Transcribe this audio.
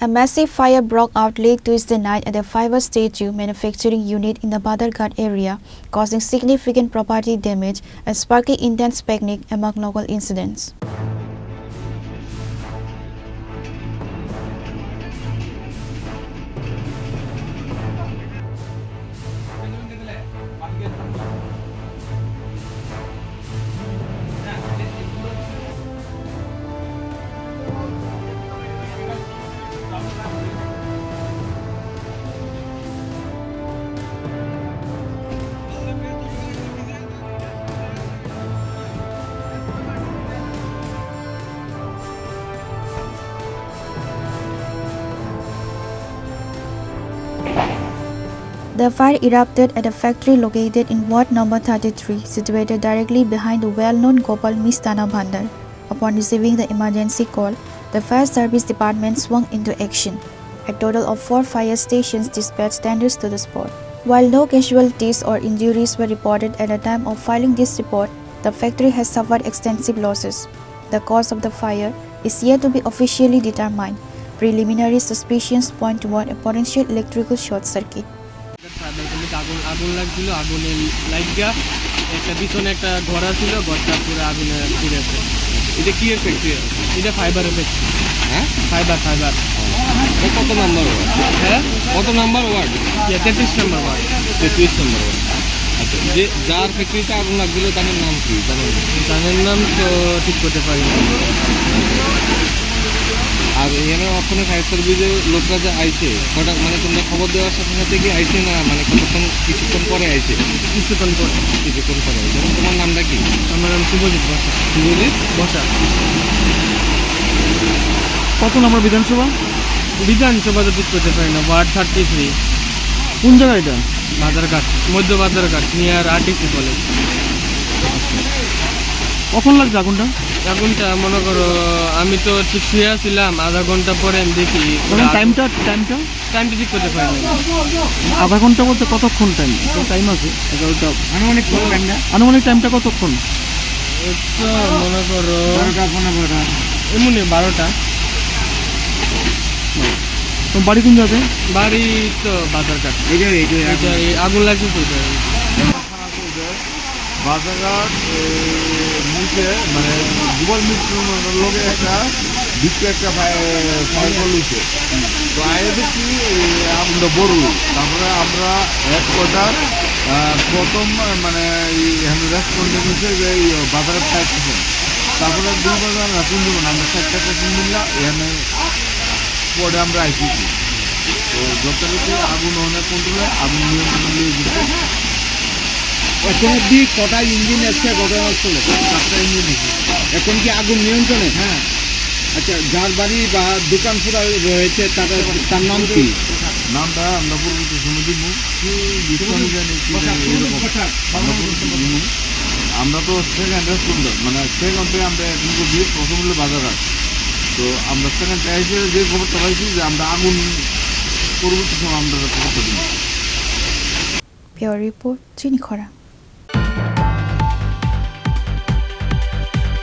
A massive fire broke out late Tuesday night at the fiber statue manufacturing unit in the Badarghat area, causing significant property damage and sparking intense panic among local residents. The fire erupted at a factory located in Ward number 33, situated directly behind the well-known Gopal Mistana Bhandar. Upon receiving the emergency call, the fire service department swung into action. A total of 4 fire stations dispatched tenders to the spot. While no casualties or injuries were reported at the time of filing this report, the factory has suffered extensive losses. The cause of the fire is yet to be officially determined. Preliminary suspicions point toward a potential electrical short circuit. আগুন লাগছিল, আগুনে লাগা একটা পিছনে একটা ঘর ছিল, ঘরটা পুরো আগুনে পুড়েছে। এটা কি এর ফ্যাক্টরি? এটা ফাইবারের ফ্যাক্টরি। হ্যাঁ, ফাইবার। কত নাম্বার ওয়ার্ড? হ্যাঁ, কত number ward? 33 number ward. 33 number ward. আচ্ছা, যে যার ফ্যাক্টরিতে আগুন লাগছিল তার নাম কি? তার নাম তো ঠিক করতে পারি না। আর এখানে ওখানে ফায়ার সার্ভিসের লোকরা যে আইছে কটা, মানে তোমরা খবর দেওয়ার সাথে সাথে কি আইছে না, মানে কিছুক্ষণ পরে আইছে? কিছুক্ষণ পরে আইছে। তোমার নামটা কি? আমার নাম শুভজিৎ বসা। বসা। কত নম্বর বিধানসভা তো ঠিক করতে পারি না। ওয়ার্ড 33। কোন জায়গা এটা? বাজারঘাট, মধ্য বাজারঘাট, নিয়ার আরটিসি কলেজ। কখন লাগছে আগুনটা? মনে করো আমি তো ঠিক শুয়ে ছিলাম, আধা ঘন্টা পরে আমি দেখি। টাইমটা ঠিক করতে পারি না। আধা ঘন্টা বলতে কতক্ষণ টাইম আছে? 11টা। আনুমানিক টাইমটা কতক্ষণ? মনে করো এমনি 12টা। তোমার বাড়ি কোন জায়গায়? বাড়ি তো বাজারঘাট। আগুন লাগছে তো বাজারঘাট নিচে, মানে গুগল মিটর লোকে একটা ভিতরে একটা ফায়ার করছে। তো আগে দেখি আমরা বড়, তারপরে আমরা হেডকোয়ার্টার প্রথম মানে রেসপন্ডেন্ট হচ্ছে যে বাজারের ফায়ার স্টেশন। তারপরে 2 বাজার রাতুন দেবো আমরা 4টা স্টেশন মিললাম, এখানে পরে আমরা আইসিছি। তো যথারীতি আগুন অনেক কন্ট্রোলে, আগুন নিয়ন্ত্রণ নিয়ে দিচ্ছে। এখন অব্দি কটা ইঞ্জিন এসছে ঘটনাস্থলে? 7টা ইঞ্জিন এসেছে। এখন কি আগুন নিয়ন্ত্রণে? হ্যাঁ। আচ্ছা, যার বাড়ি বা দোকান পুরা রয়েছে তার নাম কি? নামটা আমরা পূর্ববর্তী সমিতি আমরা তো সেকেন্ড রেসপন্ডার, মানে সেকেন্ডে আমরা কিন্তু দিয়ে প্রথম হলো বাজারঘাট। তো আমরা সেকেন্ড এসে যে খবরটা পাইছি যে আমরা আগুন পরবর্তী সময় আমরা খবরটা দিই। Pure Report, Chini Khora.